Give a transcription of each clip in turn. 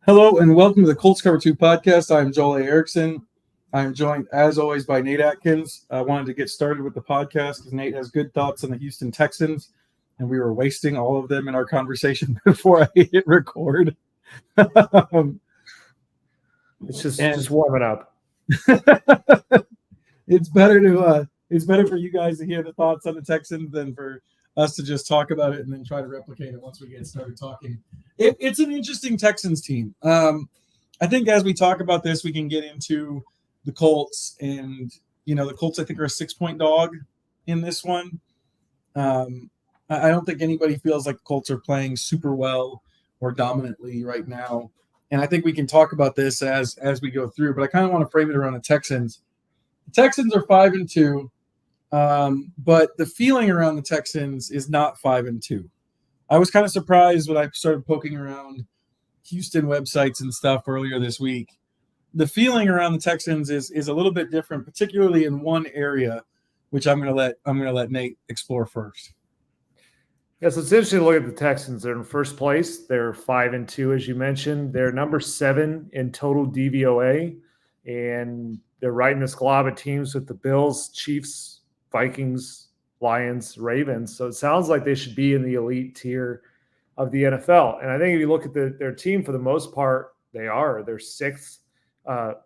Hello and welcome to the Colts Cover-2 podcast. I'm Joel A. Erickson. I'm joined, as always, by Nate Atkins. I wanted to get started with the podcast because Nate has good thoughts on the Houston Texans, and we were wasting all of them in our conversation before I hit record. It's just warming up. It's better for you guys to hear the thoughts on the Texans than for us to just talk about it and then try to replicate it once we get started talking. It's an interesting Texans team. I think as we talk about this, we can get into the Colts, and the Colts I think are a 6-point dog in this one. I don't think anybody feels like the Colts are playing super well or dominantly right now, and I think we can talk about this as we go through. But I kind of want to frame it around the Texans. The Texans are 5-2. But the feeling around the Texans is not 5-2. I was kind of surprised when I started poking around Houston websites and stuff earlier this week. The feeling around the Texans is a little bit different, particularly in one area, which I'm gonna let Nate explore first. Yes, it's interesting to look at the Texans. They're in first place. They're 5-2, as you mentioned. They're number 7 in total DVOA, and they're right in this glob of teams with the Bills, Chiefs, Vikings, Lions, Ravens. So it sounds like they should be in the elite tier of the NFL. And I think if you look at their team, for the most part, they are. They're 6th. They are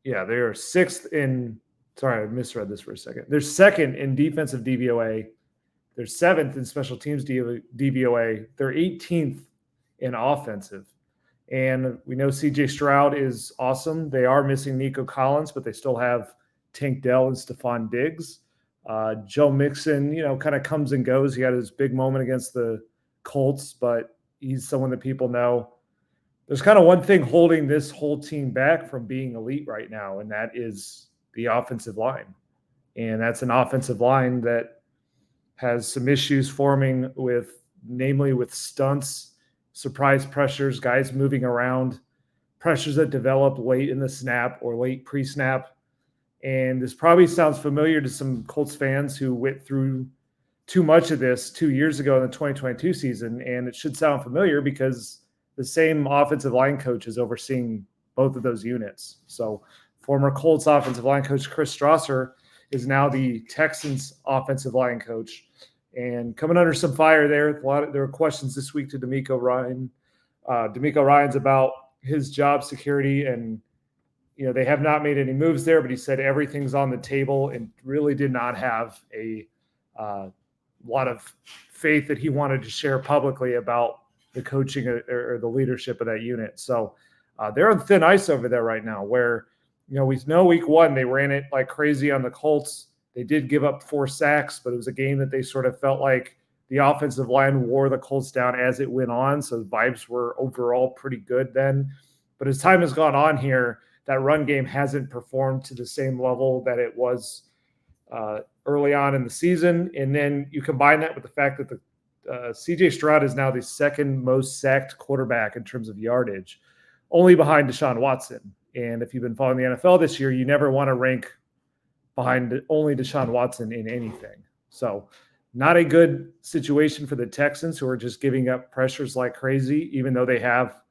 6th in – sorry, I misread this for a second. They're 2nd in defensive DVOA. They're 7th in special teams DVOA. They're 18th in offensive. And we know C.J. Stroud is awesome. They are missing Nico Collins, but they still have Tank Dell and Stephon Diggs. Joe Mixon, kind of comes and goes. He had his big moment against the Colts, but he's someone that people know. There's kind of one thing holding this whole team back from being elite right now, and that is the offensive line. And that's an offensive line that has some issues forming namely with stunts, surprise pressures, guys moving around, pressures that develop late in the snap or late pre-snap. And this probably sounds familiar to some Colts fans who went through too much of this 2 years ago in the 2022 season. And it should sound familiar because the same offensive line coach is overseeing both of those units. So former Colts offensive line coach Chris Strasser is now the Texans offensive line coach. And coming under some fire there. There were questions this week to D'Amico Ryans about his job security, and they have not made any moves there, but he said everything's on the table and really did not have a lot of faith that he wanted to share publicly about the coaching or the leadership of that unit. So they're on thin ice over there right now, where we know week 1 they ran it like crazy on the Colts. They did give up 4 sacks, but it was a game that they sort of felt like the offensive line wore the Colts down as it went on. So the vibes were overall pretty good then. But as time has gone on here, that run game hasn't performed to the same level that it was early on in the season. And then you combine that with the fact that the C.J. Stroud is now the 2nd most sacked quarterback in terms of yardage, only behind Deshaun Watson. And if you've been following the NFL this year, you never want to rank behind only Deshaun Watson in anything. So not a good situation for the Texans, who are just giving up pressures like crazy, even though they have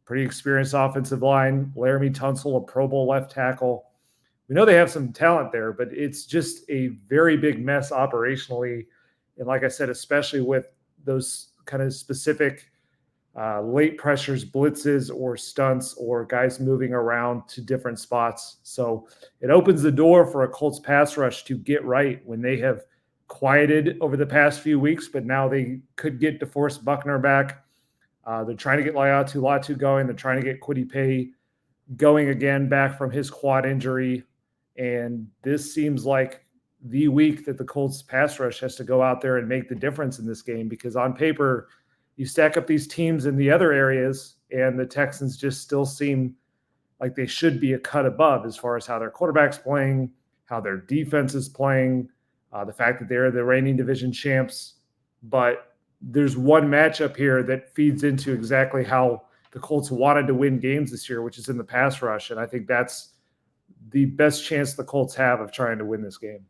pretty experienced offensive line. Laramie Tunsil, a Pro Bowl left tackle. We know they have some talent there, but it's just a very big mess operationally. And like I said, especially with those kind of specific late pressures, blitzes, or stunts, or guys moving around to different spots. So it opens the door for a Colts pass rush to get right when they have quieted over the past few weeks, but now they could get DeForest Buckner back. They're trying to get Latu going. They're trying to get Kwity Paye going again back from his quad injury. And this seems like the week that the Colts pass rush has to go out there and make the difference in this game, because on paper, you stack up these teams in the other areas, and the Texans just still seem like they should be a cut above as far as how their quarterback's playing, how their defense is playing, the fact that they're the reigning division champs. But there's one matchup here that feeds into exactly how the Colts wanted to win games this year, which is in the pass rush. And I think that's the best chance the Colts have of trying to win this game.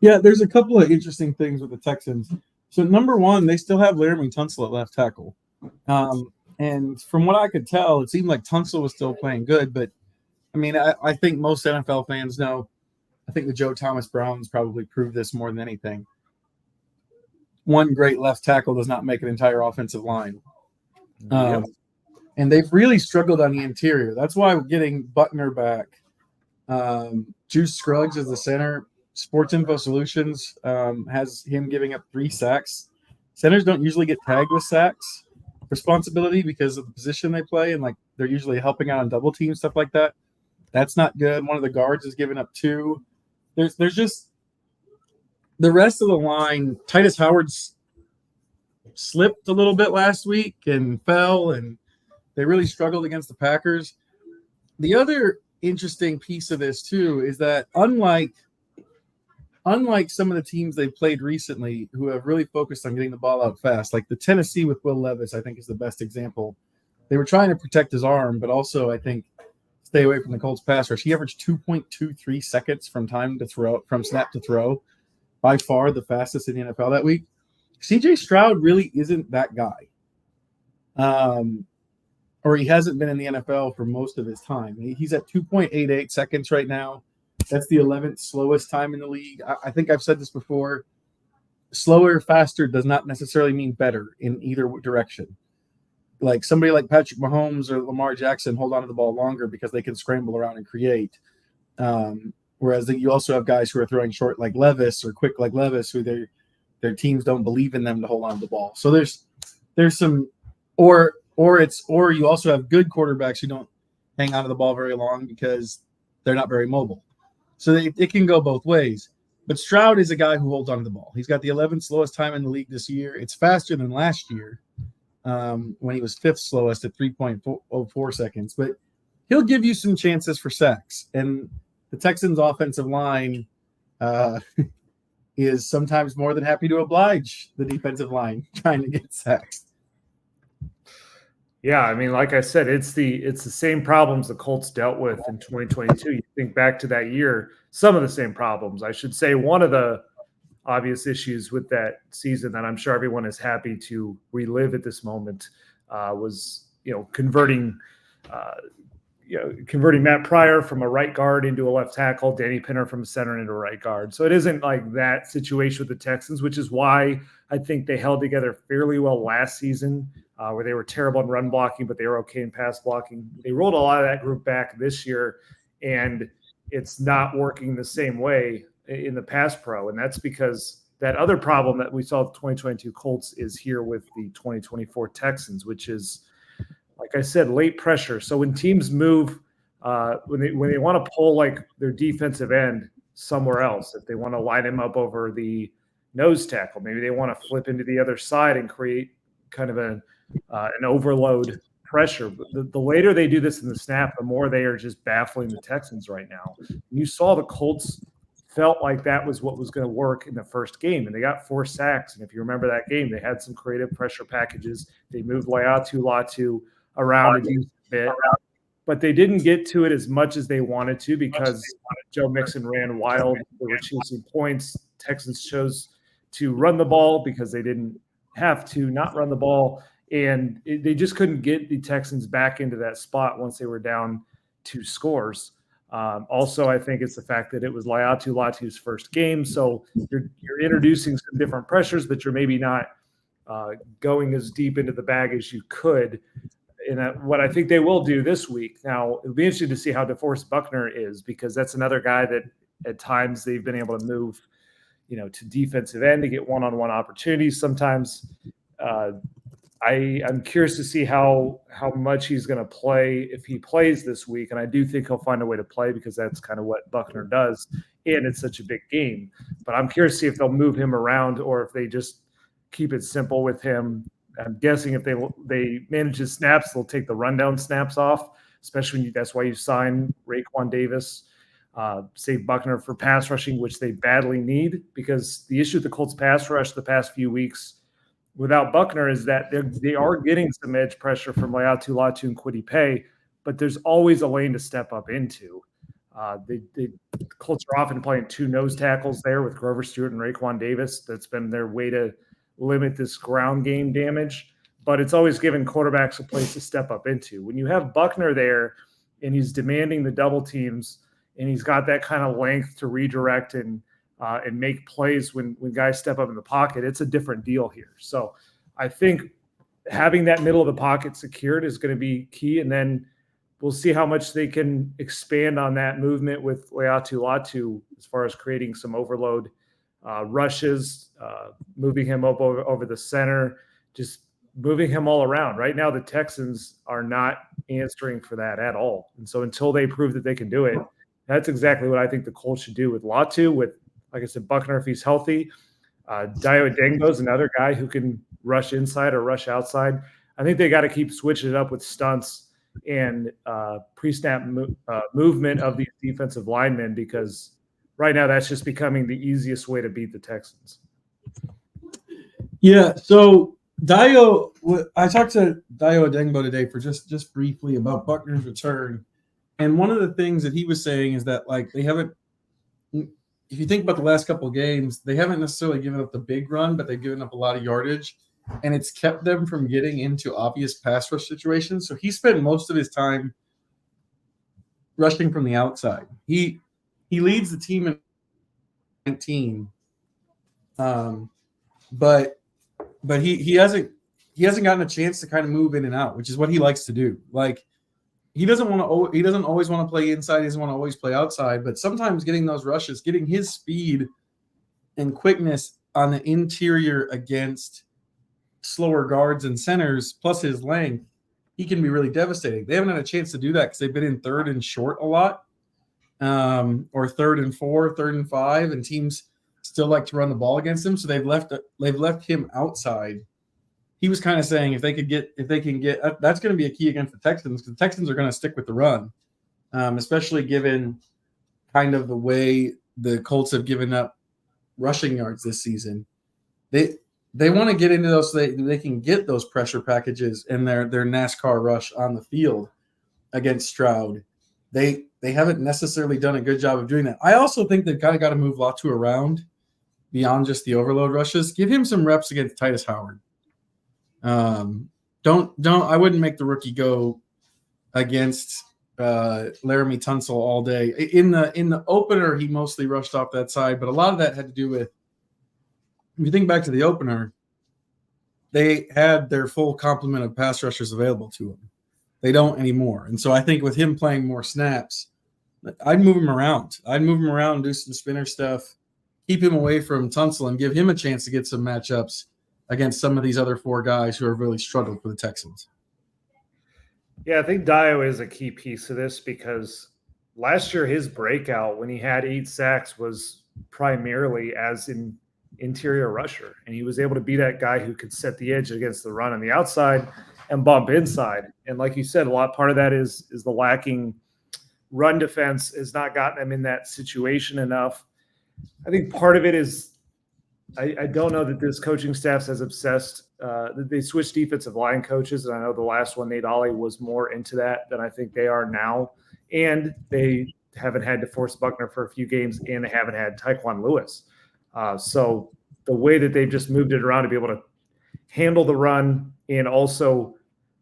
Yeah, there's a couple of interesting things with the Texans. So number one, they still have Laramie Tunsil at left tackle. And from what I could tell, it seemed like Tunsil was still playing good. But, I mean, I think most NFL fans know, I think the Joe Thomas Browns probably proved this more than anything. One great left tackle does not make an entire offensive line. And they've really struggled on the interior. That's why getting Buckner back. Juice Scruggs is the center. Sports Info Solutions has him giving up 3 sacks. Centers don't usually get tagged with sacks responsibility because of the position they play, and like they're usually helping out on double teams, stuff like that. That's not good. One of the guards is giving up 2. There's just the rest of the line. Titus Howard's slipped a little bit last week and fell, and they really struggled against the Packers. The other interesting piece of this too is that unlike some of the teams they've played recently who have really focused on getting the ball out fast, like the Tennessee with Will Levis, I think is the best example. They were trying to protect his arm, but also I think stay away from the Colts pass rush. He averaged 2.23 seconds from snap to throw, by far the fastest in the NFL that week. CJ Stroud really isn't that guy. Or he hasn't been in the NFL for most of his time. He's at 2.88 seconds right now. That's the 11th slowest time in the league. I think I've said this before. Slower, faster does not necessarily mean better in either direction. Like somebody like Patrick Mahomes or Lamar Jackson hold on to the ball longer because they can scramble around and create. Whereas you also have guys who are throwing short like Levis or quick like Levis who their teams don't believe in them to hold on to the ball. So there's some or you also have good quarterbacks who don't hang on to the ball very long because they're not very mobile. So it can go both ways. But Stroud is a guy who holds on to the ball. He's got the 11th slowest time in the league this year. It's faster than last year when he was 5th slowest at 3.04 seconds. But he'll give you some chances for sacks. And the Texans' offensive line is sometimes more than happy to oblige the defensive line trying to get sacks. Yeah, I mean, like I said, it's the same problems the Colts dealt with in 2022. You think back to that year, some of the same problems. I should say one of the obvious issues with that season that I'm sure everyone is happy to relive at this moment was, converting Matt Pryor from a right guard into a left tackle, Danny Pinner from a center into a right guard. So it isn't like that situation with the Texans, which is why I think they held together fairly well last season. Where they were terrible in run blocking, but they were okay in pass blocking. They rolled a lot of that group back this year, and it's not working the same way in the pass pro. And that's because that other problem that we saw with the 2022 Colts is here with the 2024 Texans, which is, like I said, late pressure. So when teams move, when they want to pull like their defensive end somewhere else, if they want to line him up over the nose tackle, maybe they want to flip into the other side and create kind of an overload pressure. But the later they do this in the snap, the more they are just baffling the Texans right now. You saw the Colts felt like that was what was going to work in the first game, and they got 4 sacks. And if you remember that game, they had some creative pressure packages. They moved Latu around a bit, but they didn't get to it as much as they wanted to because Joe Mixon ran wild. They were chasing points. Texans chose to run the ball because they didn't have to not run the ball. And they just couldn't get the Texans back into that spot once they were down 2 scores. Also, I think it's the fact that it was Latu's first game. So you're introducing some different pressures, but you're maybe not going as deep into the bag as you could. And what I think they will do this week. Now, it'll be interesting to see how DeForest Buckner is, because that's another guy that at times they've been able to move, to defensive end to get one-on-one opportunities. Sometimes I'm curious to see how much he's going to play if he plays this week. And I do think he'll find a way to play because that's kind of what Buckner does. And it's such a big game. But I'm curious to see if they'll move him around or if they just keep it simple with him. I'm guessing if they manage his snaps, they'll take the rundown snaps off, especially when that's why you sign Raekwon Davis, save Buckner for pass rushing, which they badly need, because the issue with the Colts pass rush the past few weeks without Buckner is that they are getting some edge pressure from Latu and Kwity Paye, but there's always a lane to step up into. The Colts are often playing 2 nose tackles there with Grover Stewart and Raekwon Davis. That's been their way to limit this ground game damage, but it's always given quarterbacks a place to step up into. When you have Buckner there and he's demanding the double teams and he's got that kind of length to redirect and make plays when guys step up in the pocket, it's a different deal here. So I think having that middle of the pocket secured is going to be key. And then we'll see how much they can expand on that movement with Latu as far as creating some overload rushes, moving him up over the center, just moving him all around. Right now, the Texans are not answering for that at all. And so until they prove that they can do it, that's exactly what I think the Colts should do with Latu, with, like I said, Buckner if he's healthy. Dio Adengbo is another guy who can rush inside or rush outside. I think they got to keep switching it up with stunts and pre-snap movement of these defensive linemen, because right now that's just becoming the easiest way to beat the Texans. Yeah, so I talked to Dio Adengbo today for just briefly about Buckner's return. And one of the things that he was saying is that, like, they haven't – if you think about the last couple of games, they haven't necessarily given up the big run, but they've given up a lot of yardage. And it's kept them from getting into obvious pass rush situations. So he spent most of his time rushing from the outside. He leads the team in 19, but he hasn't gotten a chance to kind of move in and out, which is what he likes to do. Like, he doesn't always want to play inside. He doesn't want to always play outside. But sometimes getting those rushes, getting his speed and quickness on the interior against slower guards and centers, plus his length, he can be really devastating. They haven't had a chance to do that because they've been in third and short a lot, or third and 4, third and 5, and teams still like to run the ball against him. So they've left him outside. He was kind of saying if they can get that's going to be a key against the Texans, because the Texans are going to stick with the run, especially given kind of the way the Colts have given up rushing yards this season. They want to get into those so they can get those pressure packages and their NASCAR rush on the field against Stroud. They haven't necessarily done a good job of doing that. I also think they've kind of got to move Latu around beyond just the overload rushes. Give him some reps against Titus Howard. I wouldn't make the rookie go against Laramie Tunsil all day. In the opener, he mostly rushed off that side, but a lot of that had to do with, if you think back to the opener, they had their full complement of pass rushers available to them. They don't anymore. And so I think with him playing more snaps, I'd move him around. Do some spinner stuff, keep him away from Tunsil, and give him a chance to get some matchups against some of these other 4 guys who have really struggled for the Texans. Yeah, I think Dio is a key piece of this, because last year his breakout when he had 8 sacks was primarily as an interior rusher, and he was able to be that guy who could set the edge against the run on the outside and bump inside. And like you said, part of that is the lacking run defense has not gotten them in that situation enough. I think part of it is I don't know that this coaching staff's as obsessed. They switched defensive line coaches, and I know the last one, Nate Ollie, was more into that than I think they are now. And they haven't had to force Buckner for a few games, and they haven't had Tyquan Lewis. So the way that they've just moved it around to be able to handle the run and also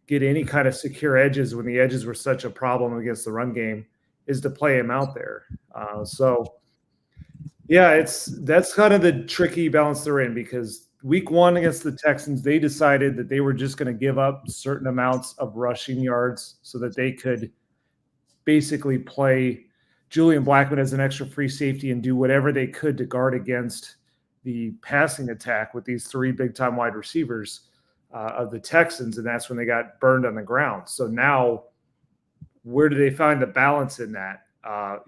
get any kind of secure edges when the edges were such a problem against the run game is to play him out there. Yeah, that's kind of the tricky balance they're in, because week 1 against the Texans, they decided that they were just going to give up certain amounts of rushing yards so that they could basically play Julian Blackmon as an extra free safety and do whatever they could to guard against the passing attack with these 3 big-time wide receivers of the Texans, and that's when they got burned on the ground. So now, where do they find the balance in that?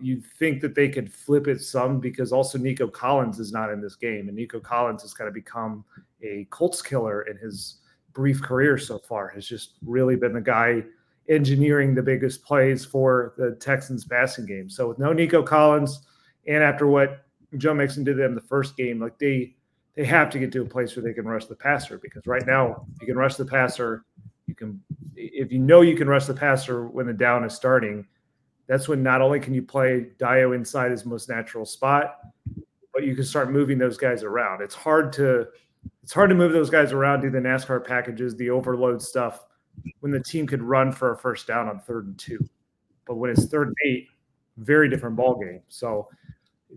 You'd think that they could flip it some, because also Nico Collins is not in this game, and Nico Collins has kind of become a Colts killer in his brief career so far, has just really been the guy engineering the biggest plays for the Texans passing game. So with no Nico Collins, and after what Joe Mixon did to them the first game, like they have to get to a place where they can rush the passer, because right now you can rush the passer. If you know you can rush the passer when the down is starting, that's when not only can you play Dio inside his most natural spot, but you can start moving those guys around. It's hard to it's hard to move those guys around, do the NASCAR packages, the overload stuff, when the team could run for a first down on 3rd and 2. But when it's 3rd and 8, very different ball game. So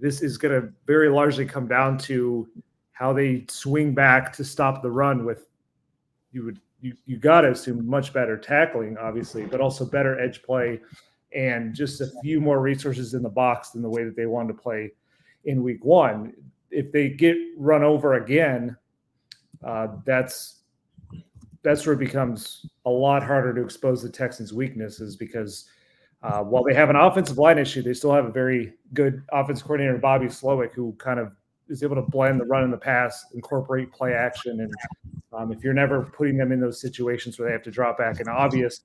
this is going to very largely come down to how they swing back to stop the run with you got to assume much better tackling, obviously, but also better edge play and just a few more resources in the box than the way that they wanted to play in week 1. If they get run over again, that's where it becomes a lot harder to expose the Texans' weaknesses because while they have an offensive line issue, they still have a very good offensive coordinator, Bobby Slowick, who kind of is able to blend the run and the pass, incorporate play action. And if you're never putting them in those situations where they have to drop back, an obvious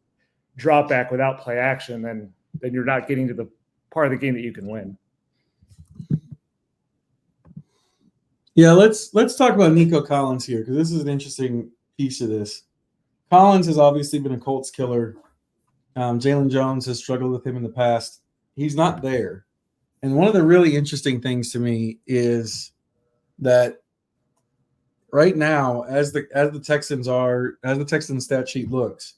drop back without play action, then you're not getting to the part of the game that you can win. Yeah, let's talk about Nico Collins here because this is an interesting piece of this. Collins has obviously been a Colts killer. Jalen Jones has struggled with him in the past. He's not there. And one of the really interesting things to me is that right now, as the Texans stat sheet looks,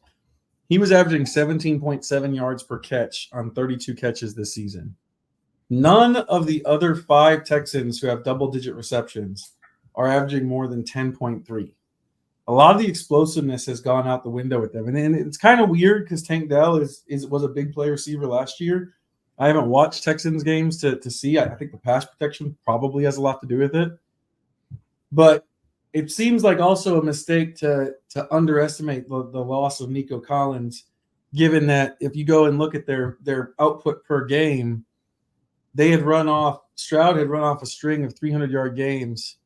he was averaging 17.7 yards per catch on 32 catches this season. None of the other 5 Texans who have double-digit receptions are averaging more than 10.3. A lot of the explosiveness has gone out the window with them. And it's kind of weird because Tank Dell was a big play receiver last year. I haven't watched Texans games to see. I think the pass protection probably has a lot to do with it. But it seems like also a mistake to underestimate the loss of Nico Collins, given that if you go and look at their output per game, Stroud had run off a string of 300-yard games,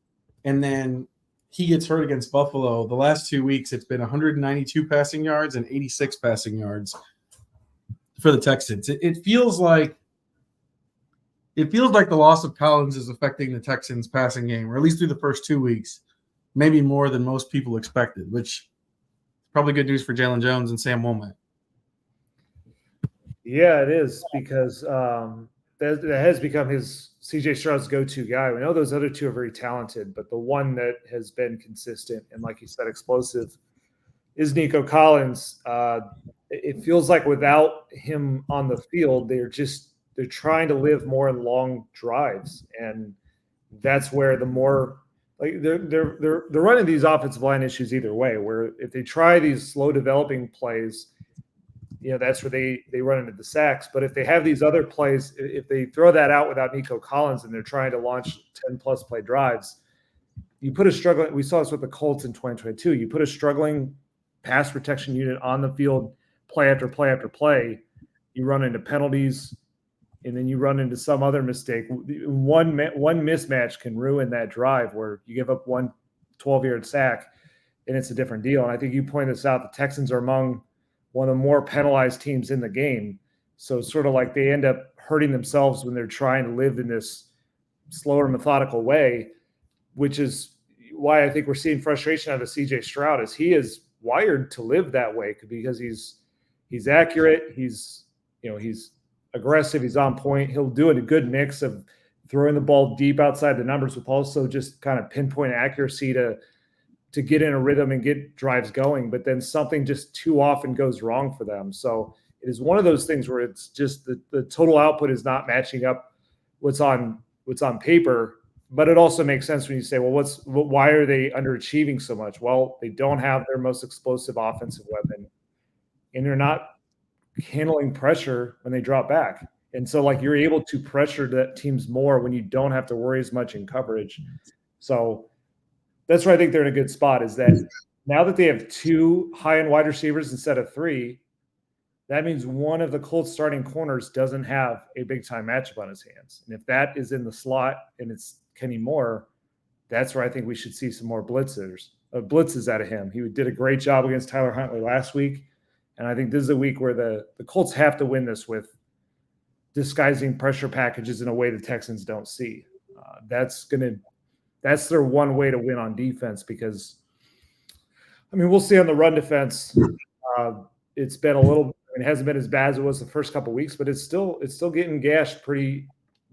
and then he gets hurt against Buffalo. The last 2 weeks, it's been 192 passing yards and 86 passing yards for the Texans. It feels like the loss of Collins is affecting the Texans' passing game, or at least through the first 2 weeks, maybe more than most people expected, which is probably good news for Jalen Jones and Sam Womack. Yeah, it is because that has become his CJ Stroud's go-to guy. We know those other 2 are very talented, but the one that has been consistent and, like you said, explosive is Nico Collins. It feels like without him on the field, they're trying to live more in long drives, and that's where the more like they're running these offensive line issues either way. Where if they try these slow developing plays, that's where they run into the sacks. But if they have these other plays, if they throw that out without Nico Collins and they're trying to launch 10-plus play drives, you put a struggling – we saw this with the Colts in 2022. You put a struggling pass protection unit on the field play after play after play, you run into penalties, and then you run into some other mistake. One mismatch can ruin that drive where you give up one 12-yard sack, and it's a different deal. And I think you pointed this out. The Texans are among one of the more penalized teams in the game. So it's sort of like they end up hurting themselves when they're trying to live in this slower, methodical way, which is why I think we're seeing frustration out of CJ Stroud, as he is wired to live that way because he's accurate, he's aggressive, he's on point. He'll do a good mix of throwing the ball deep outside the numbers with also just kind of pinpoint accuracy to get in a rhythm and get drives going, but then something just too often goes wrong for them. So it is one of those things where it's just the total output is not matching up what's on paper, but it also makes sense when you say, well, why are they underachieving so much? Well, they don't have their most explosive offensive weapon, and they're not handling pressure when they drop back. And so like you're able to pressure that teams more when you don't have to worry as much in coverage. So that's where I think they're in a good spot, is that now that they have 2 high-end wide receivers instead of 3, that means one of the Colts starting corners doesn't have a big-time matchup on his hands. And if that is in the slot and it's Kenny Moore, that's where I think we should see some more blitzes out of him. He did a great job against Tyler Huntley last week, and I think this is a week where the Colts have to win this with disguising pressure packages in a way the Texans don't see. That's their one way to win on defense because, we'll see on the run defense. It's been it hasn't been as bad as it was the first couple of weeks, but it's still getting gashed pretty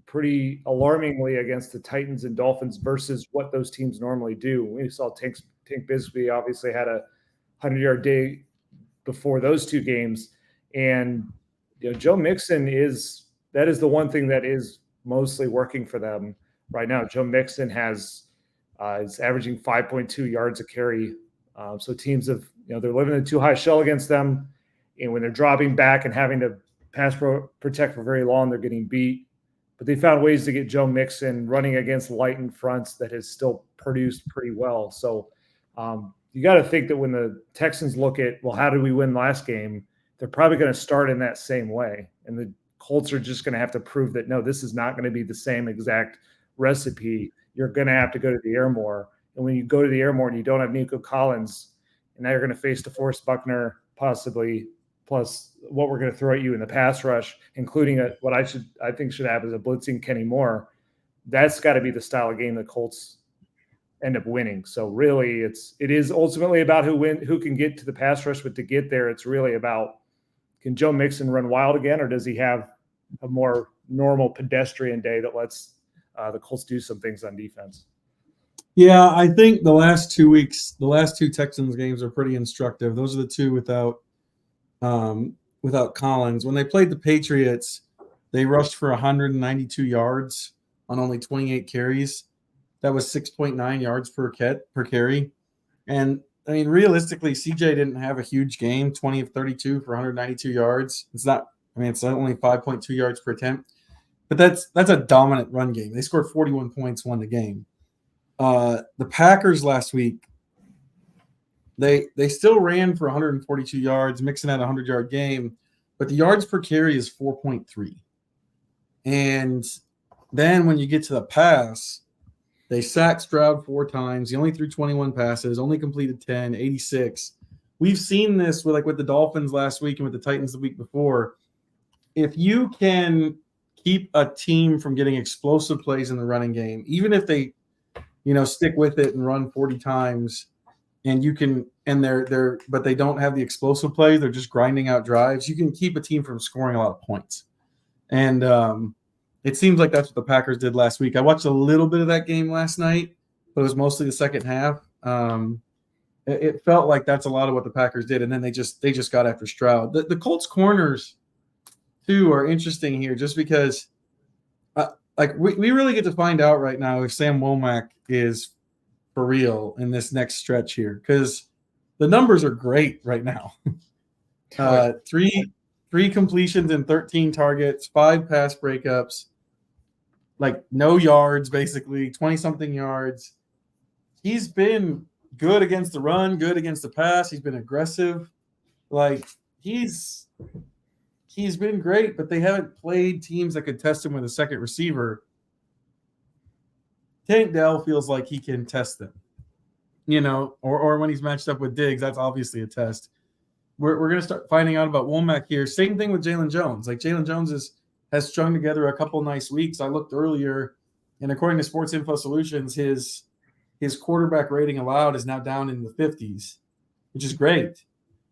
pretty alarmingly against the Titans and Dolphins versus what those teams normally do. We saw Tank Bigsby obviously had a 100-yard day before those two games. And Joe Mixon that is the one thing that is mostly working for them right now. Joe Mixon is averaging 5.2 yards a carry. So teams they're living in a too high shell against them. And when they're dropping back and having to pass protect for very long, they're getting beat. But they found ways to get Joe Mixon running against lightened fronts that has still produced pretty well. So you got to think that when the Texans look at, well, how did we win last game? They're probably going to start in that same way. And the Colts are just going to have to prove that, no, this is not going to be the same exact recipe. You're going to have to go to the air more. And when you go to the air more and you don't have Nico Collins, and now you're going to face DeForest Buckner possibly, plus what we're going to throw at you in the pass rush, including what I think should have is a blitzing Kenny Moore. That's got to be the style of game the Colts end up winning. So really, it is ultimately about who can get to the pass rush, but to get there, it's really about, can Joe Mixon run wild again, or does he have a more normal pedestrian day that lets the Colts do some things on defense? Yeah, I think the last 2 weeks, the last two Texans games are pretty instructive. Those are the two without Collins. When they played the Patriots, they rushed for 192 yards on only 28 carries. That was 6.9 yards per carry. And I mean, realistically, CJ didn't have a huge game, 20 of 32 for 192 yards. It's only 5.2 yards per attempt. But that's a dominant run game. They scored 41 points, won the game. The Packers last week, they still ran for 142 yards. Mixon had a 100-yard game, but the yards per carry is 4.3. And then when you get to the pass, they sacked Stroud 4 times. He only threw 21 passes, only completed 10, 86. We've seen this with the Dolphins last week and with the Titans the week before. If you can keep a team from getting explosive plays in the running game, even if they stick with it and run 40 times, and but they don't have the explosive plays, they're just grinding out drives, you can keep a team from scoring a lot of points. And it seems like that's what the Packers did last week. I watched a little bit of that game last night, but it was mostly the second half. It felt like that's a lot of what the Packers did, and then they just got after Stroud. The Colts corners too are interesting here, just because we really get to find out right now if Sam Womack is for real in this next stretch here, because the numbers are great right now. Three completions and 13 targets, 5 pass breakups, no yards, basically 20-something yards. He's been good against the run, good against the pass. He's been aggressive. He's been great, but they haven't played teams that could test him with a second receiver. Tank Dell feels like he can test them, or when he's matched up with Diggs, that's obviously a test. We're going to start finding out about Womack here. Same thing with Jalen Jones. Jalen Jones has strung together a couple nice weeks. I looked earlier, and according to Sports Info Solutions, his quarterback rating allowed is now down in the 50s, which is great.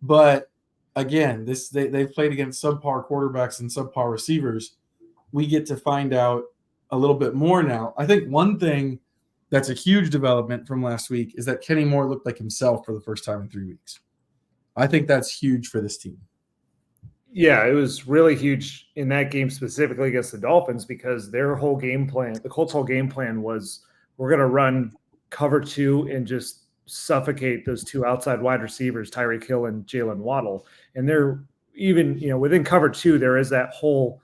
But again, they've played against subpar quarterbacks and subpar receivers. We get to find out a little bit more now. I think one thing that's a huge development from last week is that Kenny Moore looked like himself for the first time in 3 weeks. I think that's huge for this team. Yeah, it was really huge in that game specifically against the Dolphins, because their whole game plan, the Colts' whole game plan was, we're going to run cover-2 and just suffocate those two outside wide receivers, Tyreek Hill and Jalen Waddle. And they're even, within cover-2, there is that whole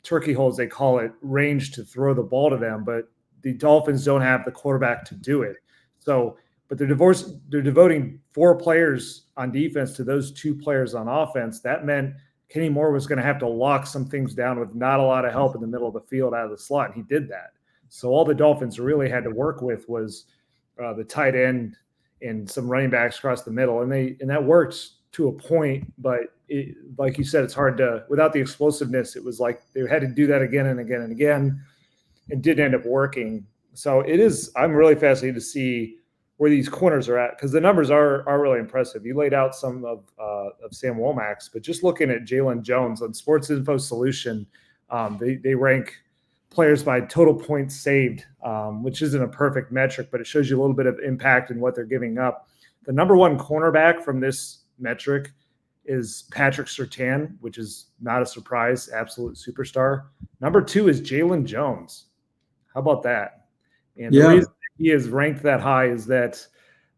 turkey hole, as they call it, range to throw the ball to them, but the Dolphins don't have the quarterback to do it. So, but they're devoting 4 players on defense to those 2 players on offense. That meant Kenny Moore was going to have to lock some things down with not a lot of help in the middle of the field out of the slot. And he did that. So all the Dolphins really had to work with was the tight end and some running backs across the middle. And that worked to a point, but like you said, it's hard to, without the explosiveness, it was like they had to do that again and again and again, and didn't end up working. So I'm really fascinated to see where these corners are at, because the numbers are really impressive. You laid out some of Sam Womack's, but just looking at Jalen Jones on Sports Info Solution, they rank players by total points saved, which isn't a perfect metric, but it shows you a little bit of impact in what they're giving up. The number one cornerback from this metric is Patrick Surtain, which is not a surprise, absolute superstar. Number 2 is Jalen Jones. How about that? And the reason he is ranked that high is that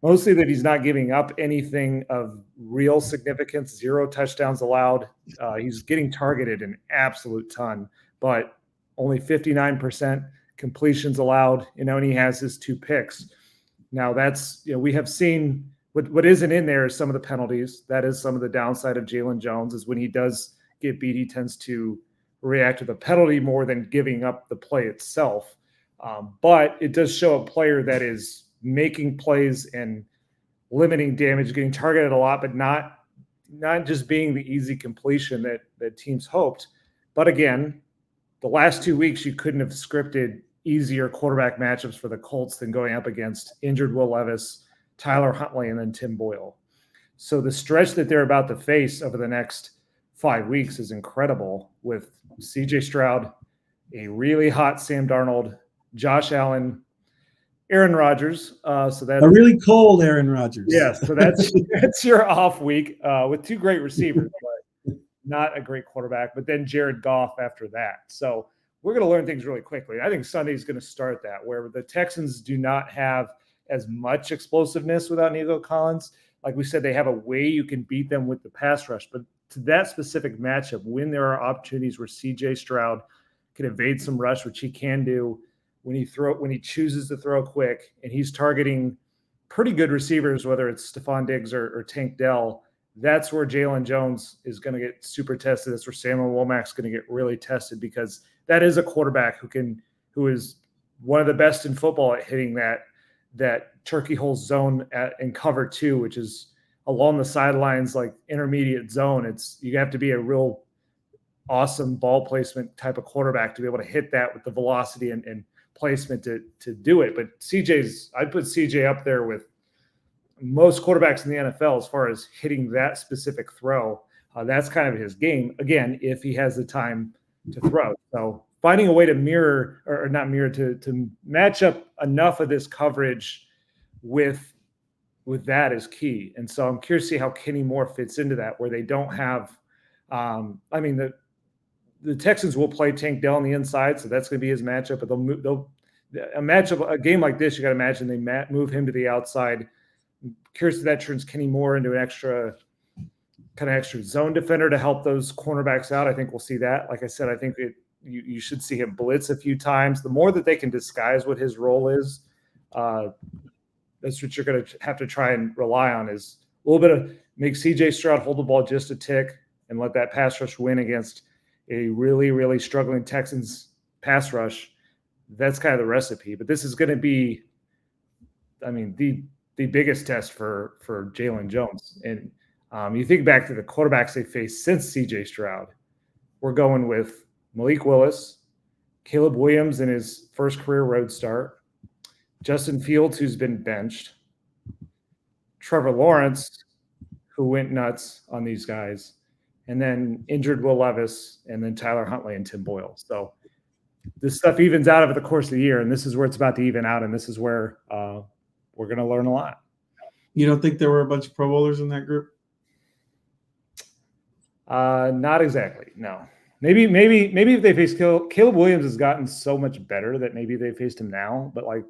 mostly that he's not giving up anything of real significance, 0 touchdowns allowed. He's getting targeted an absolute ton, but only 59% completions allowed, and he has his 2 picks. Now that's, we have seen what isn't in there is some of the penalties. That is some of the downside of Jalen Jones, is when he does get beat, he tends to react to the penalty more than giving up the play itself. But it does show a player that is making plays and limiting damage, getting targeted a lot, but not just being the easy completion that teams hoped. But again, the last 2 weeks, you couldn't have scripted easier quarterback matchups for the Colts than going up against injured Will Levis, Tyler Huntley, and then Tim Boyle. So the stretch that they're about to face over the next 5 weeks is incredible, with CJ Stroud, a really hot Sam Darnold, Josh Allen, Aaron Rodgers. So that's a really cold Aaron Rodgers. Yes. So that's your off week with 2 great receivers, but not a great quarterback. But then Jared Goff after that. So we're going to learn things really quickly. I think Sunday's going to start that, where the Texans do not have as much explosiveness without Nico Collins. Like we said, they have a way you can beat them with the pass rush. But to that specific matchup, when there are opportunities where CJ Stroud can evade some rush, which he can do, when he chooses to throw quick, and he's targeting pretty good receivers, whether it's Stephon Diggs or Tank Dell, that's where Jalen Jones is going to get super tested. That's where Samuel Womack's going to get really tested, because that is a quarterback who is one of the best in football at hitting that turkey hole zone in cover 2, which is along the sidelines, like intermediate zone. You have to be a real awesome ball placement type of quarterback to be able to hit that with the velocity and placement to do it. But I'd put CJ up there with most quarterbacks in the NFL as far as hitting that specific throw. That's kind of his game, again, if he has the time to throw. So finding a way to to match up enough of this coverage with that is key. And so I'm curious to see how Kenny Moore fits into that, where they don't have the Texans will play Tank Dell on the inside, so that's going to be his matchup. But a game like this, you got to imagine they move him to the outside. I'm curious if that turns Kenny Moore into an extra zone defender to help those cornerbacks out. I think we'll see that. Like I said, I think you should see him blitz a few times. The more that they can disguise what his role is, that's what you're going to have to try and rely on, is a little bit of make CJ Stroud hold the ball just a tick and let that pass rush win against a really, really struggling Texans pass rush. That's kind of the recipe. But this is going to be, the biggest test for Jalen Jones. And you think back to the quarterbacks they faced since CJ Stroud. We're going with Malik Willis, Caleb Williams in his first career road start, Justin Fields, who's been benched, Trevor Lawrence, who went nuts on these guys, and then injured Will Levis, and then Tyler Huntley and Tim Boyle. So this stuff evens out over the course of the year, and this is where it's about to even out, and this is where we're going to learn a lot. You don't think there were a bunch of Pro Bowlers in that group? Not exactly, no. Maybe if they face Caleb Williams has gotten so much better that maybe they faced him now, but like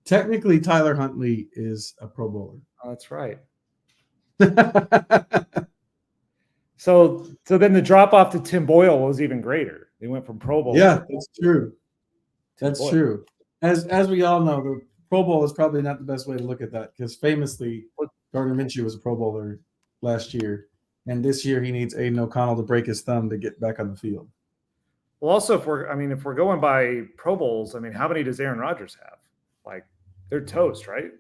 technically Tyler Huntley is a Pro Bowler. Oh, that's right. So then the drop off to Tim Boyle was even greater. They went from Pro Bowl. Yeah, that's true. That's true. As we all know, the Pro Bowl is probably not the best way to look at that, because famously Gardner Minshew was a Pro Bowler last year, and this year he needs Aiden O'Connell to break his thumb to get back on the field. Well, also if we're going by Pro Bowls, how many does Aaron Rodgers have? Like, they're toast, right?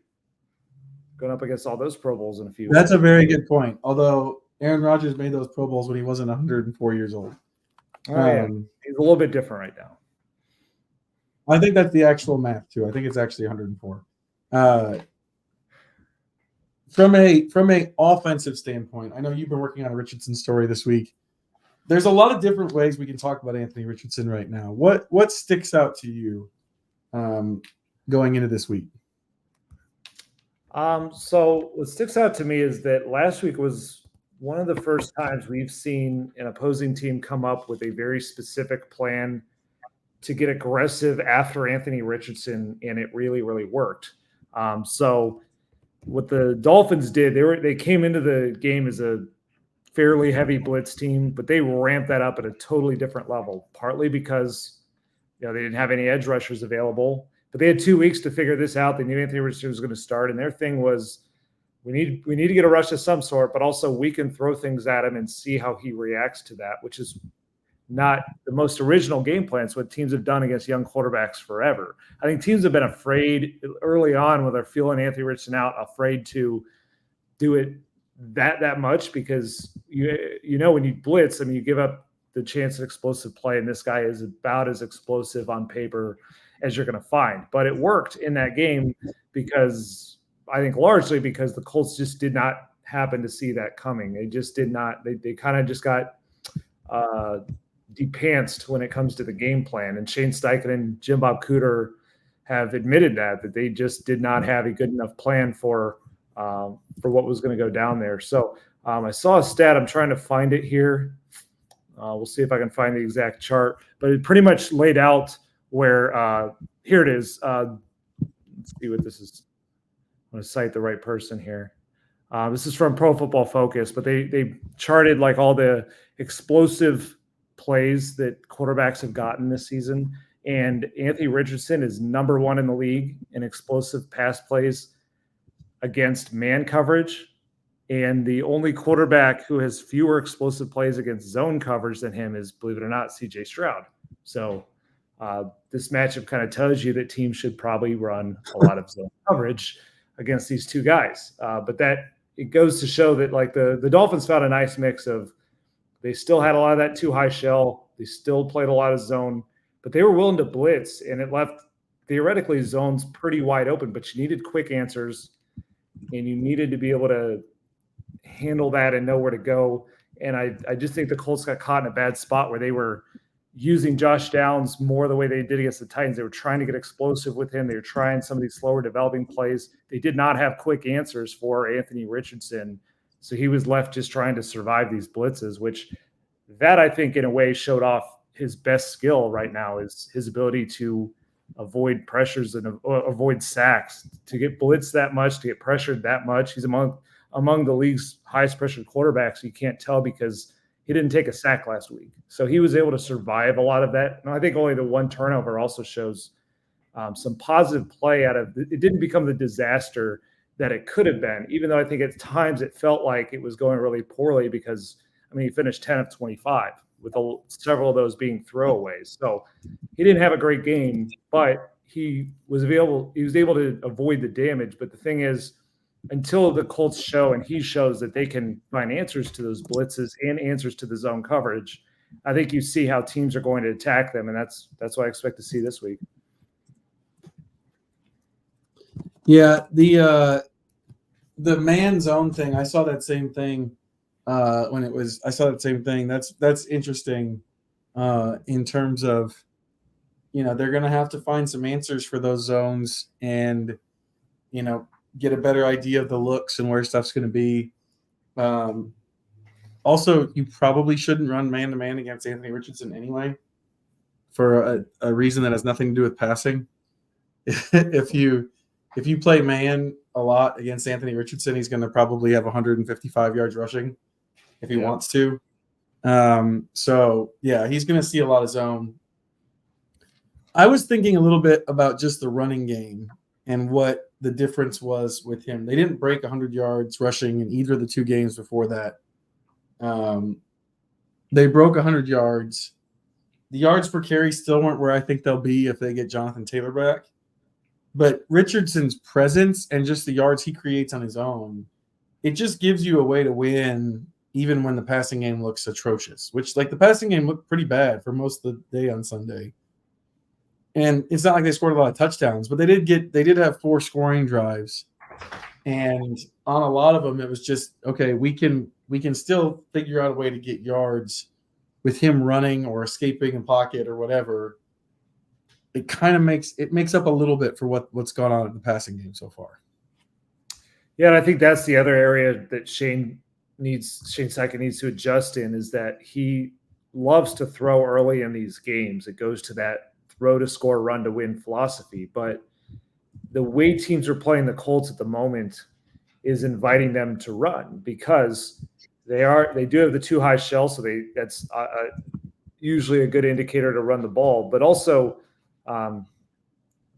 Going up against all those Pro Bowls in a few weeks. That's a very good point. Although Aaron Rodgers made those Pro Bowls when he wasn't 104 years old. Yeah. He's a little bit different right now. I think that's the actual math too. I think it's actually 104. From a offensive standpoint, I know you've been working on a Richardson story this week. there's a lot of different ways we can talk about Anthony Richardson right now. What sticks out to you going into this week? So what sticks out to me is that last week was one of the first times we've seen an opposing team come up with a very specific plan to get aggressive after Anthony Richardson, and it really, really worked. So what the Dolphins did, they came into the game as a fairly heavy blitz team, but they ramped that up at a totally different level, partly because they didn't have any edge rushers available, but they had 2 weeks to figure this out. They knew Anthony Richardson was going to start, and their thing was we need to get a rush of some sort, but also we can throw things at him and see how he reacts to that, which is not the most original game plan. It's what teams have done against young quarterbacks forever. I think teams have been afraid early on when they're feeling Anthony Richardson out, afraid to do it that much because when you blitz, I mean, you give up the chance of explosive play, and this guy is about as explosive on paper as you're going to find. But it worked in that game because I think largely because the Colts just did not happen to see that coming. They just did not. They kind of just got depantsed when it comes to the game plan. And Shane Steichen and Jim Bob Cooter have admitted that they just did not have a good enough plan for what was going to go down there. So I saw a stat. I'm trying to find it here. We'll see if I can find the exact chart, but it pretty much laid out where here it is. Let's see what this is. I'm going to cite the right person here. This is from Pro Football Focus, but they charted like all the explosive plays that quarterbacks have gotten this season. And Anthony Richardson is number one in the league in explosive pass plays against man coverage. And the only quarterback who has fewer explosive plays against zone coverage than him is, believe it or not, CJ Stroud. So this matchup kind of tells you that teams should probably run a lot of zone coverage against these two guys. But that it goes to show that like the Dolphins found a nice mix of they still had a lot of that too high shell. They still played a lot of zone, but they were willing to blitz, and it left theoretically zones pretty wide open, but you needed quick answers and you needed to be able to handle that and know where to go. And I just think the Colts got caught in a bad spot where they were using Josh Downs more the way they did against the Titans. They were trying to get explosive with him. They were trying some of these slower developing plays. They did not have quick answers for Anthony Richardson. So he was left just trying to survive these blitzes, which that I think in a way showed off his best skill right now is his ability to avoid pressures and avoid sacks, to get blitzed that much, to get pressured that much. He's among the league's highest pressured quarterbacks. You can't tell because he didn't take a sack last week. So he was able to survive a lot of that. And I think only the one turnover also shows some positive play out of it. Didn't become the disaster that it could have been, even though I think at times it felt like it was going really poorly because, I mean, he finished 10 of 25 with several of those being throwaways. So he didn't have a great game, but he was able to avoid the damage. But the thing is, until the Colts show and he shows that they can find answers to those blitzes and answers to the zone coverage, I think you see how teams are going to attack them, and that's what I expect to see this week. Yeah, the man zone thing, I saw that same thing I saw that same thing. That's interesting in terms of, they're going to have to find some answers for those zones and, get a better idea of the looks and where stuff's going to be. Also, you probably shouldn't run man-to-man against Anthony Richardson anyway for a reason that has nothing to do with passing. If you play man a lot against Anthony Richardson, he's going to probably have 155 yards rushing if he wants to. So, yeah, he's going to see a lot of zone. I was thinking a little bit about just the running game and what the difference was with him. They didn't break 100 yards rushing in either of the two games before that. They broke 100 yards. The yards per carry still weren't where I think they'll be if they get Jonathan Taylor back. But Richardson's presence and just the yards he creates on his own, it just gives you a way to win even when the passing game looks atrocious, which like the passing game looked pretty bad for most of the day on Sunday. And it's not like they scored a lot of touchdowns, but they did have 4 scoring drives. And on a lot of them, it was just, okay, we can still figure out a way to get yards with him running or escaping a pocket or whatever, it kind of makes up a little bit for what's gone on in the passing game so far. Yeah, and I think that's the other area that Shane Steichen needs to adjust in, is that he loves to throw early in these games. It goes to that throw to score, run to win philosophy. But the way teams are playing the Colts at the moment is inviting them to run, because they do have the too high shell, so that's usually a good indicator to run the ball. But also,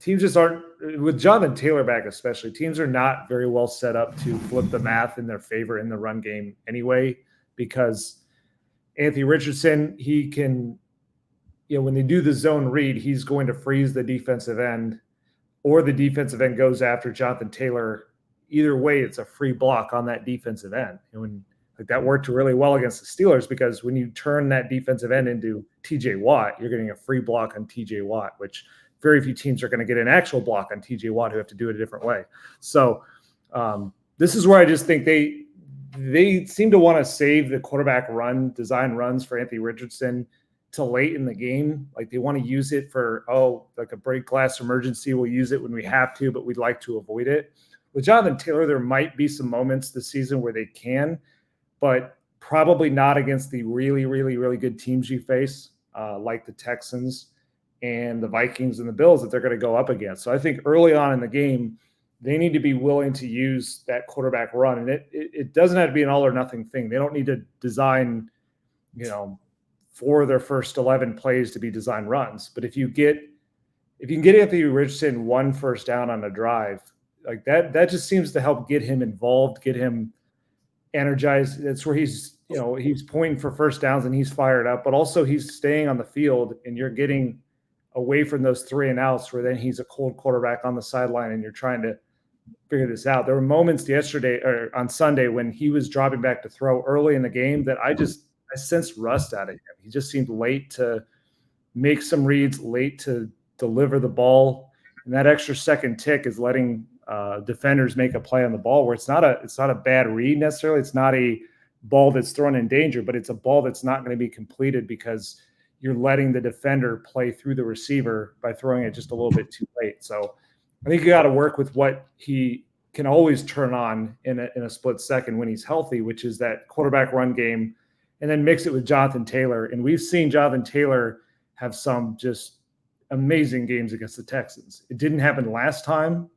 teams just aren't, with Jonathan Taylor back especially, teams are not very well set up to flip the math in their favor in the run game anyway, because Anthony Richardson, he can, when they do the zone read, he's going to freeze the defensive end, or the defensive end goes after Jonathan Taylor. Either way, it's a free block on that defensive end. And that worked really well against the Steelers, because when you turn that defensive end into TJ Watt, you're getting a free block on TJ Watt, which very few teams are going to get an actual block on TJ Watt who have to do it a different way. So this is where I just think they seem to want to save the quarterback design runs for Anthony Richardson till late in the game. Like, they want to use it for, like a break glass emergency. We'll use it when we have to, but we'd like to avoid it. With Jonathan Taylor, there might be some moments this season where they can, but probably not against the really, really, really good teams you face, like the Texans and the Vikings and the Bills that they're going to go up against. So I think early on in the game, they need to be willing to use that quarterback run. And it doesn't have to be an all or nothing thing. They don't need to design, for their first 11 plays to be design runs. But if you can get Anthony Richardson one first down on a drive, like that just seems to help get him involved, get him energized. That's where he's pointing for first downs and he's fired up, but also he's staying on the field, and you're getting away from those 3 and outs where then he's a cold quarterback on the sideline and you're trying to figure this out. There were moments on Sunday when he was dropping back to throw early in the game that I sensed rust out of him. He just seemed late to make some reads, late to deliver the ball. And that extra second tick is letting defenders make a play on the ball where it's not a bad read necessarily. It's not a ball that's thrown in danger, but it's a ball that's not going to be completed because you're letting the defender play through the receiver by throwing it just a little bit too late. So I think you got to work with what he can always turn on in a split second when he's healthy, which is that quarterback run game, and then mix it with Jonathan Taylor. And we've seen Jonathan Taylor have some just amazing games against the Texans. It didn't happen last time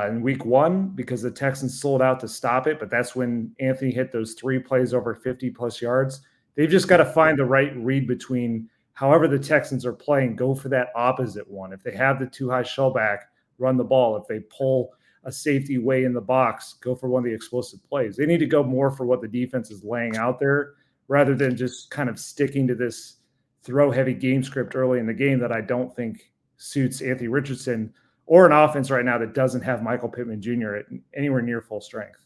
in week 1 because the Texans sold out to stop it, but that's when Anthony hit those 3 plays over 50-plus yards. They've just got to find the right read between however the Texans are playing, go for that opposite one. If they have the too high shell back, run the ball. If they pull a safety way in the box, go for one of the explosive plays. They need to go more for what the defense is laying out there rather than just kind of sticking to this throw-heavy game script early in the game that I don't think suits Anthony Richardson or an offense right now that doesn't have Michael Pittman Jr. at anywhere near full strength.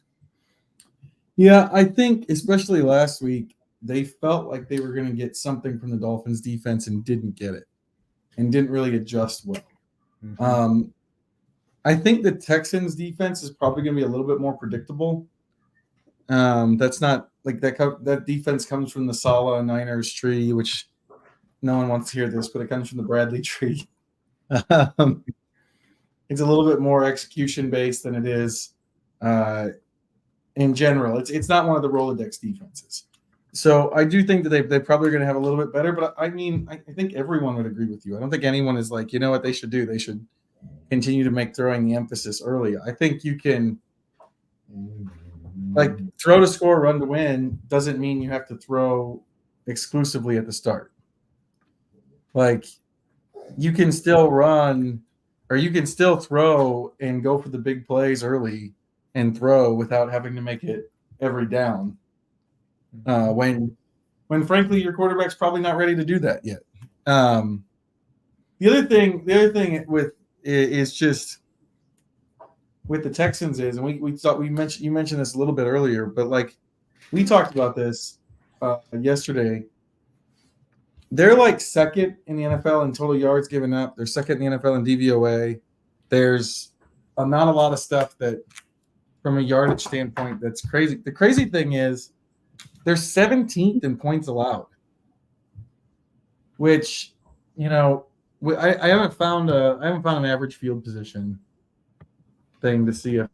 Yeah, I think especially last week, they felt like they were going to get something from the Dolphins defense and didn't get it and didn't really adjust well. Mm-hmm. I think the Texans defense is probably going to be a little bit more predictable. That's not like that defense comes from the Saleh Niners tree, which no one wants to hear this, but it comes from the Bradley tree. It's a little bit more execution based than it is in general. It's not one of the Rolodex defenses. So I do think that they probably are going to have a little bit better, but I mean, I think everyone would agree with you. I don't think anyone is like, you know what they should do? They should continue to make throwing the emphasis early. I think you can like throw to score, run to win doesn't mean you have to throw exclusively at the start. Like you can still run or you can still throw and go for the big plays early and throw without having to make it every down. When frankly your quarterback's probably not ready to do that yet. The other thing is just with the Texans is, and you mentioned this a little bit earlier, but like we talked about this yesterday. They're like second in the NFL in total yards given up. They're second in the NFL in DVOA. There's not a lot of stuff that, from a yardage standpoint, that's crazy. The crazy thing is they're 17th in points allowed. which, I haven't found an average field position thing to see if.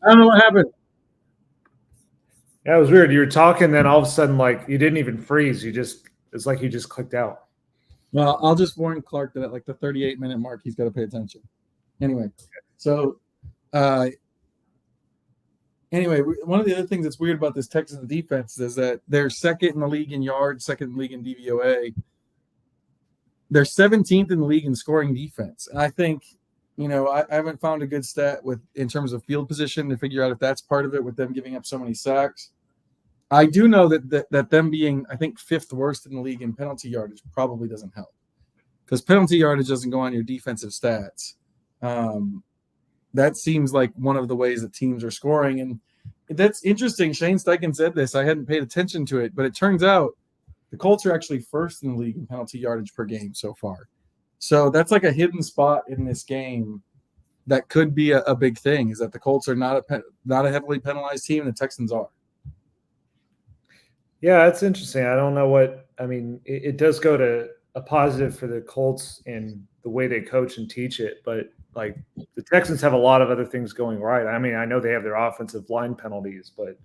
I don't know what happened. Yeah, it was weird. You were talking, then all of a sudden, like you didn't even freeze. It's like you just clicked out. Well, I'll just warn Clark that at like the 38-minute mark, he's got to pay attention. Anyway, so one of the other things that's weird about this Texans defense is that they're second in the league in yards, second in the league in DVOA. They're 17th in the league in scoring defense. And I think, I haven't found a good stat in terms of field position to figure out if that's part of it with them giving up so many sacks. I do know that them being, I think, fifth worst in the league in penalty yardage probably doesn't help, because penalty yardage doesn't go on your defensive stats. That seems like one of the ways that teams are scoring, and that's interesting. Shane Steichen said this. I hadn't paid attention to it, but it turns out the Colts are actually first in the league in penalty yardage per game so far. So that's like a hidden spot in this game that could be a big thing, is that the Colts are not a heavily penalized team, and the Texans are. Yeah, it's interesting. I don't know what – I mean, it does go to a positive for the Colts in the way they coach and teach it, but like the Texans have a lot of other things going right. I mean, I know they have their offensive line penalties, but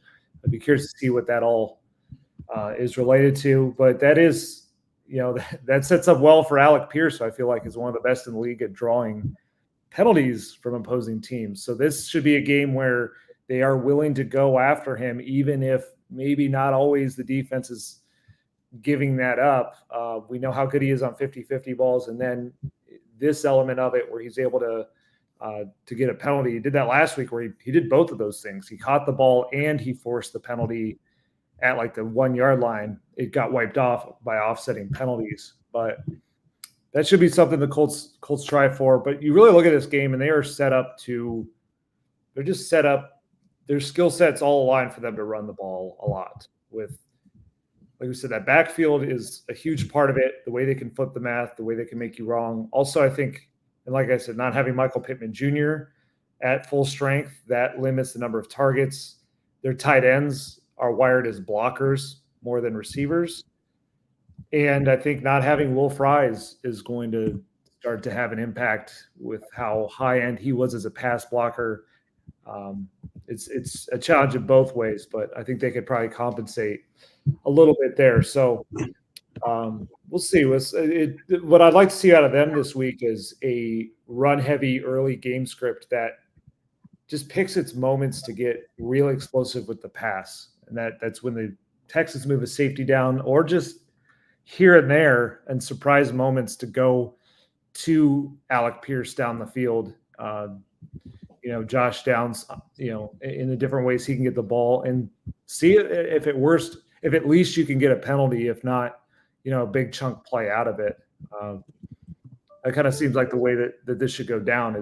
I'd be curious to see what that all is related to. But that is, that sets up well for Alec Pierce, who I feel like is one of the best in the league at drawing penalties from opposing teams. So this should be a game where they are willing to go after him, even if maybe not always the defense is giving that up. We know how good he is on 50-50 balls, and then this element of it where he's able to get a penalty. He did that last week where he did both of those things. He caught the ball and he forced the penalty at like the 1 yard line. It got wiped off by offsetting penalties, but that should be something the Colts try for. But you really look at this game and they are set up they're just set up. Their skill sets all aligned for them to run the ball a lot with, like we said, that backfield is a huge part of it. The way they can flip the math, the way they can make you wrong. Also, I think, and like I said, not having Michael Pittman Jr. at full strength, that limits the number of targets. Their tight ends are wired as blockers more than receivers. And I think not having Will Fries is going to start to have an impact with how high end he was as a pass blocker. It's a challenge in both ways, but I think they could probably compensate a little bit there. So we'll see. What I'd like to see out of them this week is a run-heavy early game script that just picks its moments to get real explosive with the pass. And that's when the Texans move a safety down, or just here and there and surprise moments to go to Alec Pierce down the field. Josh Downs, in the different ways he can get the ball, and see if at least you can get a penalty, if not, a big chunk play out of it. That kind of seems like the way that this should go down.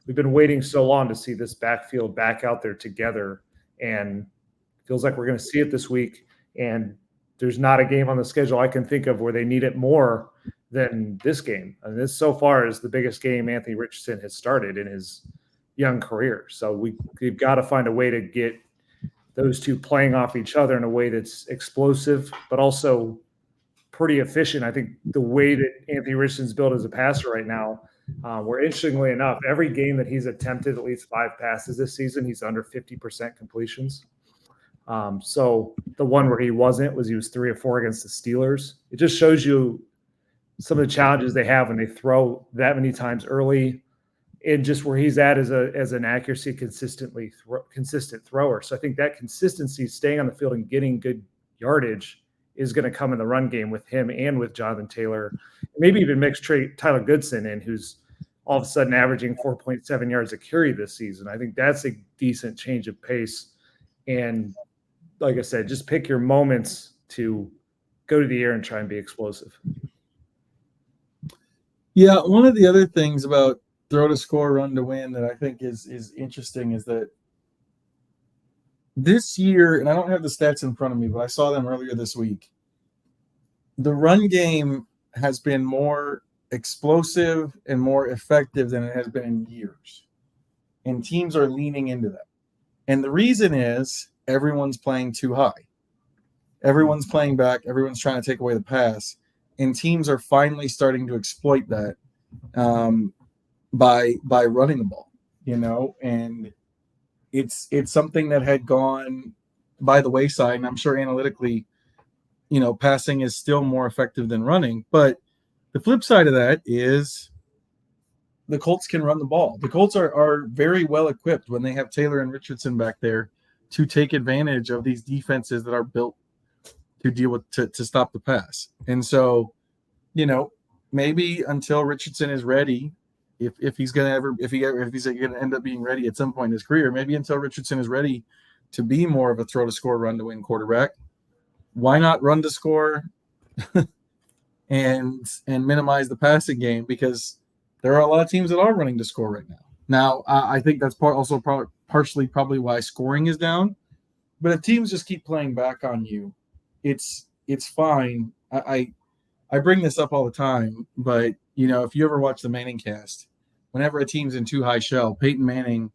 We've been waiting so long to see this backfield back out there together, and feels like we're going to see it this week. And there's not a game on the schedule I can think of where they need it more than this game. And this so far is the biggest game Anthony Richardson has started in his young career. So we've got to find a way to get those two playing off each other in a way that's explosive, but also pretty efficient. I think the way that Anthony Richardson's built as a passer right now, where interestingly enough, every game that he's attempted at least 5 passes this season, he's under 50% completions. So the one where he was 3 of 4 against the Steelers. It just shows you some of the challenges they have when they throw that many times early, and just where he's at as an accuracy consistent thrower. So I think that consistency, staying on the field and getting good yardage, is going to come in the run game with him and with Jonathan Taylor. Maybe even mix Tyler Goodson in, who's all of a sudden averaging 4.7 yards a carry this season. I think that's a decent change of pace. And like I said, just pick your moments to go to the air and try and be explosive. Yeah, one of the other things about throw to score, run to win that I think is interesting is that this year, and I don't have the stats in front of me, but I saw them earlier this week. The run game has been more explosive and more effective than it has been in years. And teams are leaning into that. And the reason is everyone's playing too high. Everyone's playing back. Everyone's trying to take away the pass. And teams are finally starting to exploit that by running the ball, and it's something that had gone by the wayside. And I'm sure analytically, passing is still more effective than running. But the flip side of that is the Colts can run the ball. The Colts are very well equipped when they have Taylor and Richardson back there to take advantage of these defenses that are built to deal with to stop the pass. And so, maybe until Richardson is ready, if he's going to end up being ready at some point in his career, maybe until Richardson is ready to be more of a throw to score, run to win quarterback, why not run to score and minimize the passing game? Because there are a lot of teams that are running to score right now. Now, I think that's partially probably why scoring is down. But if teams just keep playing back on you, it's fine. I bring this up all the time, but if you ever watch the Manning cast, whenever a team's in too high shell, Peyton Manning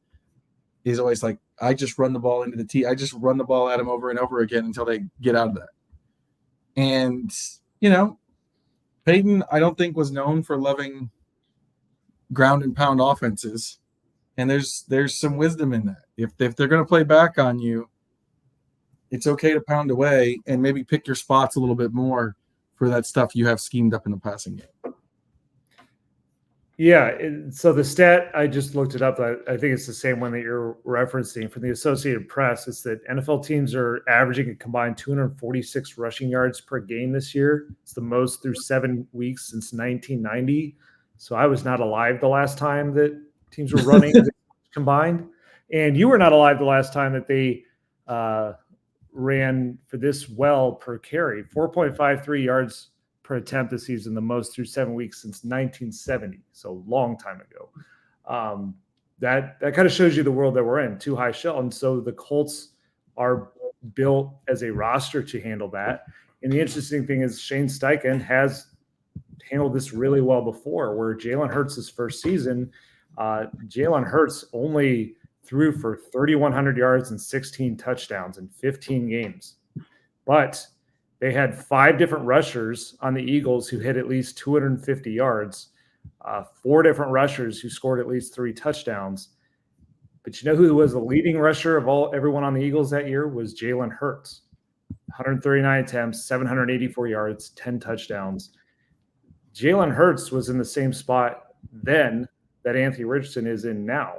is always like, I just run the ball into the tee. I just run the ball at them over and over again until they get out of that. And, Peyton, I don't think was known for loving ground and pound offenses. And there's some wisdom in that. If they're going to play back on you, it's okay to pound away and maybe pick your spots a little bit more for that stuff you have schemed up in the passing game. Yeah. So the stat, I just looked it up. I think it's the same one that you're referencing from the Associated Press. It's that NFL teams are averaging a combined 246 rushing yards per game this year. It's the most through 7 weeks since 1990. So I was not alive the last time that teams were running combined. And you were not alive the last time that they ran for this well per carry, 4.53 yards per attempt this season, the most through 7 weeks since 1970. So a long time ago. That kind of shows you the world that we're in, too high shell. And so the Colts are built as a roster to handle that. And the interesting thing is Shane Steichen has handled this really well before, where Jalen Hurts' first season, Jalen Hurts only threw for 3,100 yards and 16 touchdowns in 15 games. But they had 5 different rushers on the Eagles who hit at least 250 yards, 4 different rushers who scored at least 3 touchdowns. But you know who was the leading rusher of everyone on the Eagles that year? Was Jalen Hurts. 139 attempts, 784 yards, 10 touchdowns. Jalen Hurts was in the same spot then that Anthony Richardson is in now.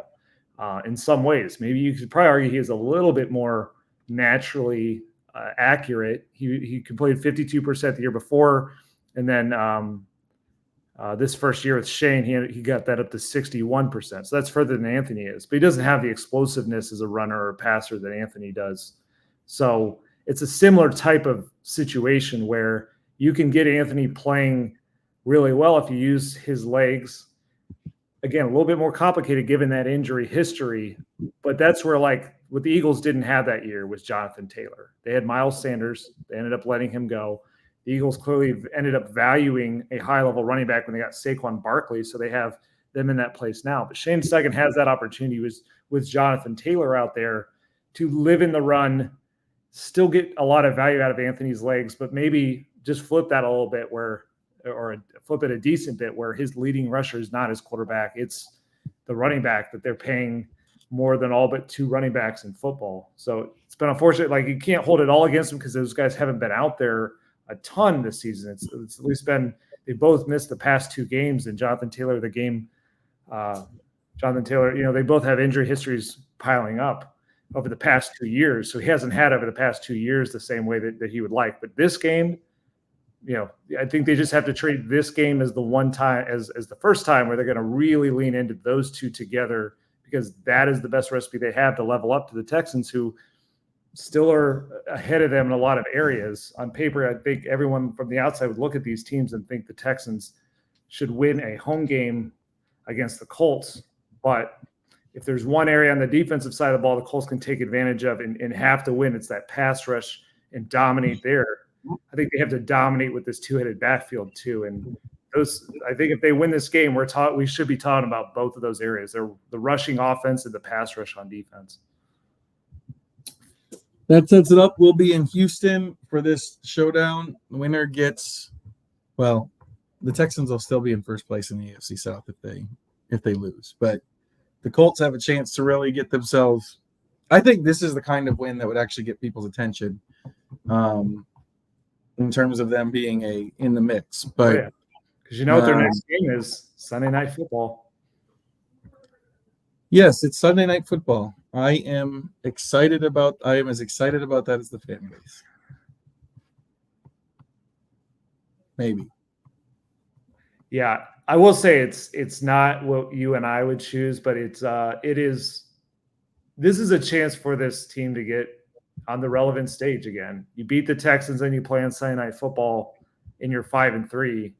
In some ways, maybe you could probably argue he is a little bit more naturally accurate. He completed 52% the year before, and then this first year with Shane, he got that up to 61%. So that's further than Anthony is, but he doesn't have the explosiveness as a runner or passer that Anthony does. So it's a similar type of situation where you can get Anthony playing really well if you use his legs. Again, a little bit more complicated given that injury history, but that's where, like, what the Eagles didn't have that year was Jonathan Taylor. They had Miles Sanders. They ended up letting him go. The Eagles clearly ended up valuing a high-level running back when they got Saquon Barkley, so they have them in that place now. But Shane Steichen has that opportunity with Jonathan Taylor out there to live in the run, still get a lot of value out of Anthony's legs, but maybe just flip that a little bit flip it a decent bit where his leading rusher is not his quarterback. It's the running back that they're paying more than all but 2 running backs in football. So it's been unfortunate. Like, you can't hold it all against them because those guys haven't been out there a ton this season. It's at least been, they both missed the past 2 games, and Jonathan Taylor, they both have injury histories piling up over the past 2 years. So he hasn't had over the past 2 years the same way that he would like. But this game, I think they just have to treat this game as the one time, as the first time where they're going to really lean into those 2 together, because that is the best recipe they have to level up to the Texans, who still are ahead of them in a lot of areas. On paper, I think everyone from the outside would look at these teams and think the Texans should win a home game against the Colts. But if there's one area on the defensive side of the ball the Colts can take advantage of and have to win, it's that pass rush and dominate there. I think they have to dominate with this two-headed backfield too. And I think if they win this game, we should be talking about both of those areas. They're the rushing offense and the pass rush on defense. That sets it up. We'll be in Houston for this showdown. The winner gets, well, the Texans will still be in first place in the AFC South if they lose. But the Colts have a chance to really get themselves. I think this is the kind of win that would actually get people's attention, in terms of them being in the mix. But because their next game is Sunday Night Football. Yes, it's Sunday Night Football. I am as excited about that as the fan base. Maybe. Yeah, I will say it's not what you and I would choose, but it is. This is a chance for this team to get on the relevant stage again. You beat the Texans and you play on Sunday Night Football, and you're 5-3.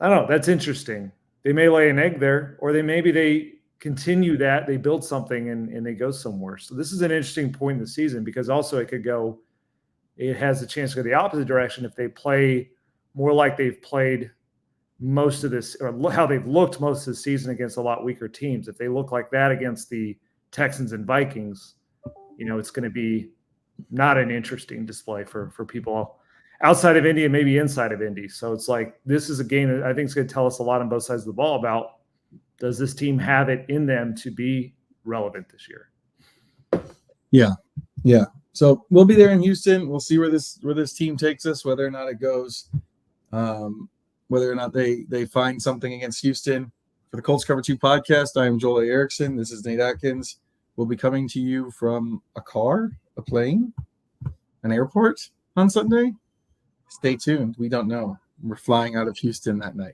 I don't know. That's interesting. They may lay an egg there, or they continue that, they build something and they go somewhere. So this is an interesting point in the season, because also it has a chance to go the opposite direction if they play more like they've played most of this, or how they've looked most of the season against a lot weaker teams. If they look like that against the Texans and Vikings, it's going to be not an interesting display for people outside of Indy and maybe inside of Indy. So it's like, this is a game that I think is going to tell us a lot on both sides of the ball about, does this team have it in them to be relevant this year? Yeah. So we'll be there in Houston. We'll see where this team takes us, whether or not it goes, whether or not they find something against Houston. For the Colts-Cover-2 podcast, I am Joel A. Erickson. This is Nate Atkins. We'll be coming to you from a car, a plane, an airport on Sunday. Stay tuned. We don't know. We're flying out of Houston that night.